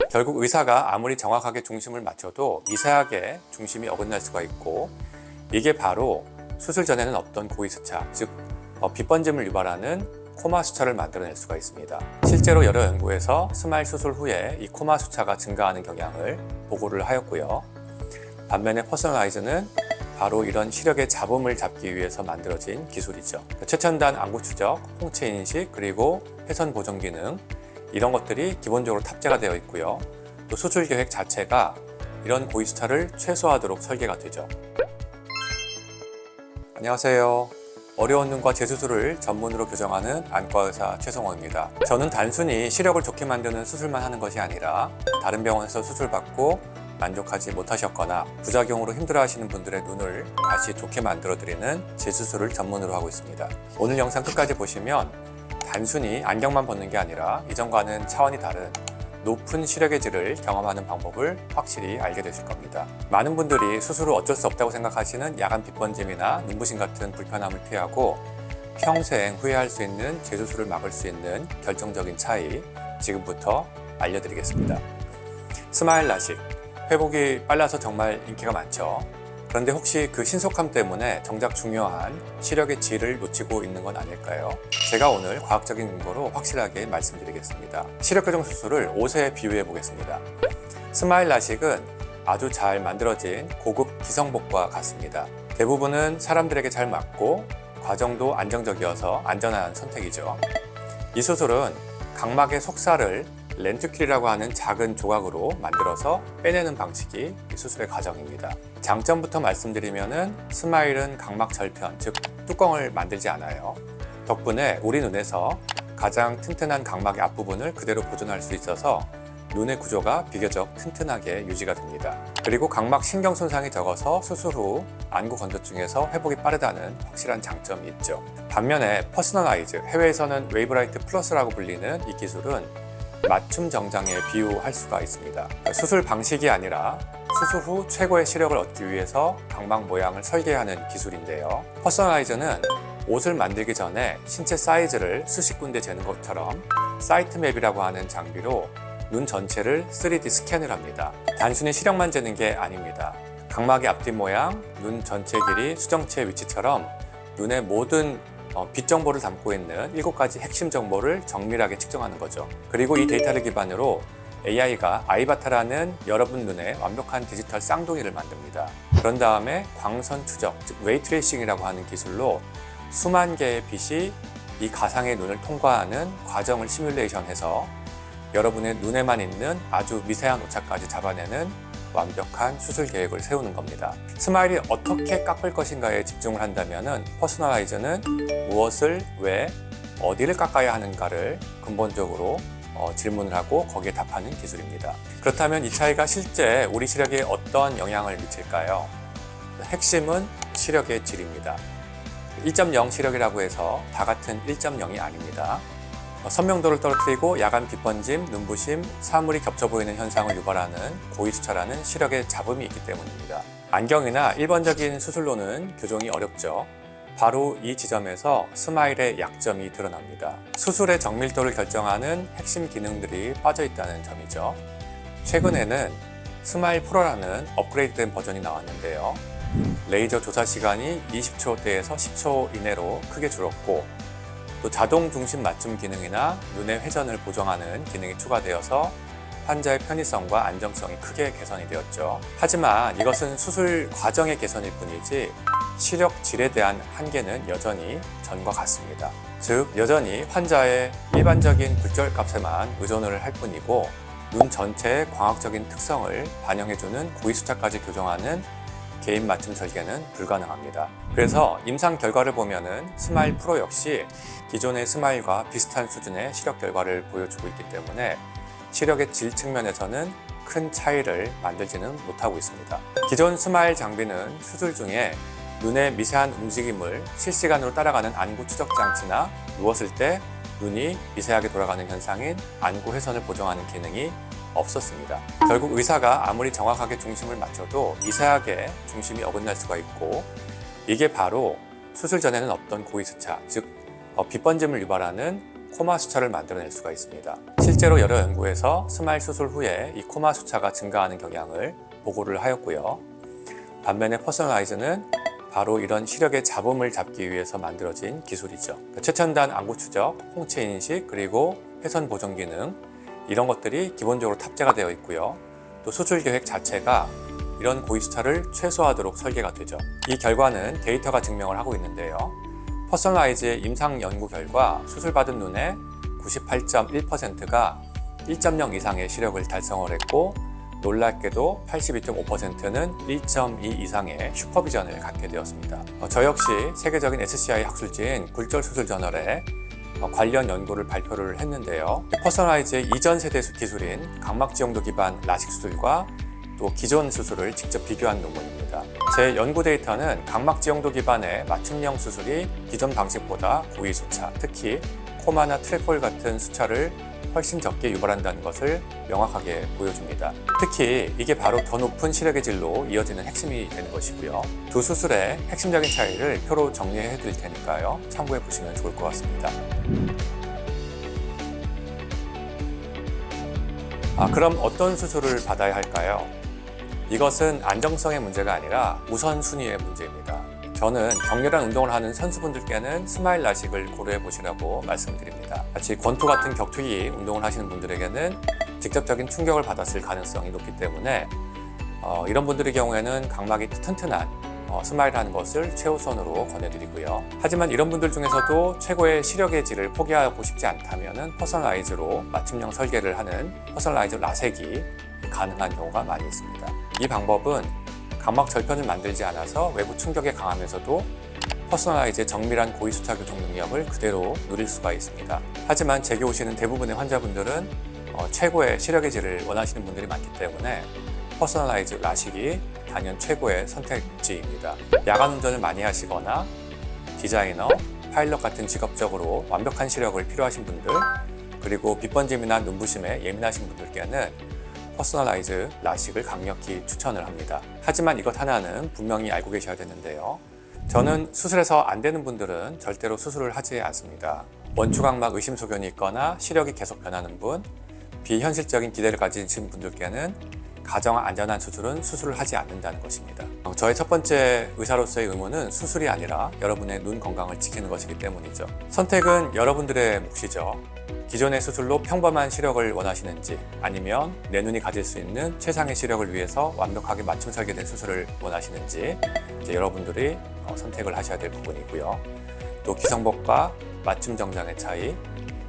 결국 의사가 아무리 정확하게 중심을 맞춰도 미세하게 중심이 어긋날 수가 있고, 이게 바로 수술 전에는 없던 고위수차, 즉 빗번짐을 유발하는 코마 수차를 만들어낼 수가 있습니다. 실제로 여러 연구에서 스마일 수술 후에 이 코마 수차가 증가하는 경향을 보고를 하였고요. 반면에 퍼스널라이즈는 바로 이런 시력의 잡음을 잡기 위해서 만들어진 기술이죠. 최첨단 안구 추적, 홍채 인식, 그리고 회선 보정 기능, 이런 것들이 기본적으로 탑재가 되어 있고요. 또 수술 계획 자체가 이런 고위수차를 최소화하도록 설계가 되죠. 안녕하세요. 어려운 눈과 재수술을 전문으로 교정하는 안과의사 최성호입니다. 저는 단순히 시력을 좋게 만드는 수술만 하는 것이 아니라 다른 병원에서 수술받고 만족하지 못하셨거나 부작용으로 힘들어하시는 분들의 눈을 다시 좋게 만들어드리는 재수술을 전문으로 하고 있습니다. 오늘 영상 끝까지 보시면 단순히 안경만 벗는 게 아니라 이전과는 차원이 다른 높은 시력의 질을 경험하는 방법을 확실히 알게 되실 겁니다. 많은 분들이 수술 후 어쩔 수 없다고 생각하시는 야간 빗번짐이나 눈부심 같은 불편함을 피하고 평생 후회할 수 있는 재수술을 막을 수 있는 결정적인 차이, 지금부터 알려드리겠습니다. 스마일 라식, 회복이 빨라서 정말 인기가 많죠. 그런데 혹시 그 신속함 때문에 정작 중요한 시력의 질을 놓치고 있는 건 아닐까요? 제가 오늘 과학적인 근거로 확실하게 말씀드리겠습니다. 시력 교정 수술을 옷에 비유해 보겠습니다. 스마일 라식은 아주 잘 만들어진 고급 기성복과 같습니다. 대부분은 사람들에게 잘 맞고 과정도 안정적이어서 안전한 선택이죠. 이 수술은 각막의 속살을 렌트킬이라고 하는 작은 조각으로 만들어서 빼내는 방식이 이 수술의 과정입니다. 장점부터 말씀드리면은 스마일은 각막 절편, 즉 뚜껑을 만들지 않아요. 덕분에 우리 눈에서 가장 튼튼한 각막의 앞부분을 그대로 보존할 수 있어서 눈의 구조가 비교적 튼튼하게 유지가 됩니다. 그리고 각막 신경 손상이 적어서 수술 후 안구 건조증에서 회복이 빠르다는 확실한 장점이 있죠. 반면에 퍼스널라이즈, 해외에서는 웨이브라이트 플러스라고 불리는 이 기술은 맞춤 정장에 비유할 수가 있습니다. 수술 방식이 아니라 수술 후 최고의 시력을 얻기 위해서 각막 모양을 설계하는 기술인데요. 퍼스널라이저는 옷을 만들기 전에 신체 사이즈를 수십 군데 재는 것처럼 사이트맵이라고 하는 장비로 눈 전체를 3D 스캔을 합니다. 단순히 시력만 재는 게 아닙니다. 각막의 앞뒤 모양, 눈 전체 길이, 수정체 위치처럼 눈의 모든 빛 정보를 담고 있는 7가지 핵심 정보를 정밀하게 측정하는 거죠. 그리고 이 데이터를 기반으로 AI가 아이바타라는 여러분 눈에 완벽한 디지털 쌍둥이를 만듭니다. 그런 다음에 광선 추적, 즉 웨이트레이싱이라고 하는 기술로 수만 개의 빛이 이 가상의 눈을 통과하는 과정을 시뮬레이션해서 여러분의 눈에만 있는 아주 미세한 오차까지 잡아내는 완벽한 수술 계획을 세우는 겁니다. 스마일이 어떻게 깎을 것인가에 집중을 한다면 퍼스널라이저는 무엇을, 왜, 어디를 깎아야 하는가를 근본적으로 질문을 하고 거기에 답하는 기술입니다. 그렇다면 이 차이가 실제 우리 시력에 어떤 영향을 미칠까요? 핵심은 시력의 질입니다. 1.0 시력이라고 해서 다 같은 1.0이 아닙니다. 선명도를 떨어뜨리고 야간 빗번짐, 눈부심, 사물이 겹쳐 보이는 현상을 유발하는 고위수차라는 시력의 잡음이 있기 때문입니다. 안경이나 일반적인 수술로는 교정이 어렵죠. 바로 이 지점에서 스마일의 약점이 드러납니다. 수술의 정밀도를 결정하는 핵심 기능들이 빠져 있다는 점이죠. 최근에는 스마일 프로라는 업그레이드된 버전이 나왔는데요. 레이저 조사 시간이 20초대에서 10초 이내로 크게 줄었고, 또 자동 중심 맞춤 기능이나 눈의 회전을 보정하는 기능이 추가되어서 환자의 편의성과 안정성이 크게 개선이 되었죠. 하지만 이것은 수술 과정의 개선일 뿐이지 시력 질에 대한 한계는 여전히 전과 같습니다. 즉, 여전히 환자의 일반적인 굴절값에만 의존을 할 뿐이고 눈 전체의 광학적인 특성을 반영해주는 고위수차까지 교정하는 개인 맞춤 설계는 불가능합니다. 그래서 임상 결과를 보면은 스마일 프로 역시 기존의 스마일과 비슷한 수준의 시력 결과를 보여주고 있기 때문에 시력의 질 측면에서는 큰 차이를 만들지는 못하고 있습니다. 기존 스마일 장비는 수술 중에 눈의 미세한 움직임을 실시간으로 따라가는 안구 추적 장치나 누웠을 때 눈이 미세하게 돌아가는 현상인 안구 회선을 보정하는 기능이 없었습니다. 결국 의사가 아무리 정확하게 중심을 맞춰도 미세하게 중심이 어긋날 수가 있고, 이게 바로 수술 전에는 없던 고위수차, 즉 빗번짐을 유발하는 코마 수차를 만들어낼 수가 있습니다. 실제로 여러 연구에서 스마일 수술 후에 이 코마 수차가 증가하는 경향을 보고를 하였고요. 반면에 퍼스널라이즈는 바로 이런 시력의 잡음을 잡기 위해서 만들어진 기술이죠. 최첨단 안구 추적, 홍채 인식, 그리고 회선 보정 기능, 이런 것들이 기본적으로 탑재가 되어 있고요. 또 수술 계획 자체가 이런 고위수차를 최소화하도록 설계가 되죠. 이 결과는 데이터가 증명을 하고 있는데요. 퍼스널라이즈의 임상 연구 결과 수술받은 눈의 98.1%가 1.0 이상의 시력을 달성을 했고, 놀랍게도 82.5%는 1.2 이상의 슈퍼비전을 갖게 되었습니다. 저 역시 세계적인 SCI 학술지인 굴절 수술 저널에 관련 연구를 발표를 했는데요. 퍼스널라이즈의 이전 세대 기술인 각막 지용도 기반 라식 수술과 또 기존 수술을 직접 비교한 논문입니다. 제 연구 데이터는 각막 지용도 기반의 맞춤형 수술이 기존 방식보다 고위 수차, 특히 코마나 트레폴 같은 수차를 훨씬 적게 유발한다는 것을 명확하게 보여줍니다. 특히 이게 바로 더 높은 시력의 질로 이어지는 핵심이 되는 것이고요. 두 수술의 핵심적인 차이를 표로 정리해 드릴 테니까요. 참고해 보시면 좋을 것 같습니다. 그럼 어떤 수술을 받아야 할까요? 이것은 안정성의 문제가 아니라 우선순위의 문제입니다. 저는 격렬한 운동을 하는 선수분들께는 스마일 라식을 고려해 보시라고 말씀드립니다. 마치 권투 같은 격투기 운동을 하시는 분들에게는 직접적인 충격을 받았을 가능성이 높기 때문에 이런 분들의 경우에는 각막이 튼튼한 스마일하는 것을 최우선으로 권해드리고요. 하지만 이런 분들 중에서도 최고의 시력의 질을 포기하고 싶지 않다면 퍼스널라이즈로 맞춤형 설계를 하는 퍼스널라이즈 라섹이 가능한 경우가 많이 있습니다. 이 방법은 각막 절편을 만들지 않아서 외부 충격에 강하면서도 퍼스널라이즈의 정밀한 고위수차 교정 능력을 그대로 누릴 수가 있습니다. 하지만 제게 오시는 대부분의 환자분들은 최고의 시력의 질을 원하시는 분들이 많기 때문에 퍼스널라이즈 라식이 단연 최고의 선택지입니다. 야간 운전을 많이 하시거나 디자이너, 파일럿 같은 직업적으로 완벽한 시력을 필요하신 분들, 그리고 빛번짐이나 눈부심에 예민하신 분들께는 퍼스널라이즈 라식을 강력히 추천을 합니다. 하지만 이것 하나는 분명히 알고 계셔야 되는데요. 저는 수술해서 안 되는 분들은 절대로 수술을 하지 않습니다. 원추각막 의심 소견이 있거나 시력이 계속 변하는 분, 비현실적인 기대를 가지신 분들께는 가장 안전한 수술은 수술을 하지 않는다는 것입니다. 저의 첫 번째 의사로서의 의무는 수술이 아니라 여러분의 눈 건강을 지키는 것이기 때문이죠. 선택은 여러분들의 몫이죠. 기존의 수술로 평범한 시력을 원하시는지, 아니면 내 눈이 가질 수 있는 최상의 시력을 위해서 완벽하게 맞춤 설계된 수술을 원하시는지 이제 여러분들이 선택을 하셔야 될 부분이고요. 또 기성복과 맞춤 정장의 차이,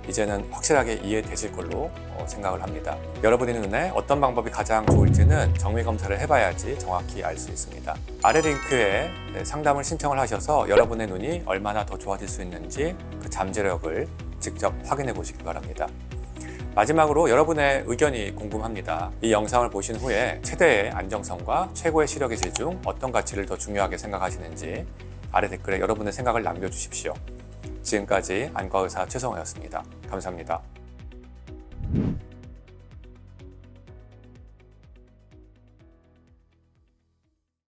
이제는 확실하게 이해되실 걸로 생각을 합니다. 여러분의 눈에 어떤 방법이 가장 좋을지는 정밀 검사를 해봐야지 정확히 알 수 있습니다. 아래 링크에 상담을 신청을 하셔서 여러분의 눈이 얼마나 더 좋아질 수 있는지 그 잠재력을 직접 확인해 보시기 바랍니다. 마지막으로 여러분의 의견이 궁금합니다. 이 영상을 보신 후에 최대의 안정성과 최고의 시력의 질 중 어떤 가치를 더 중요하게 생각하시는지 아래 댓글에 여러분의 생각을 남겨주십시오. 지금까지 안과의사 최성호였습니다. 감사합니다.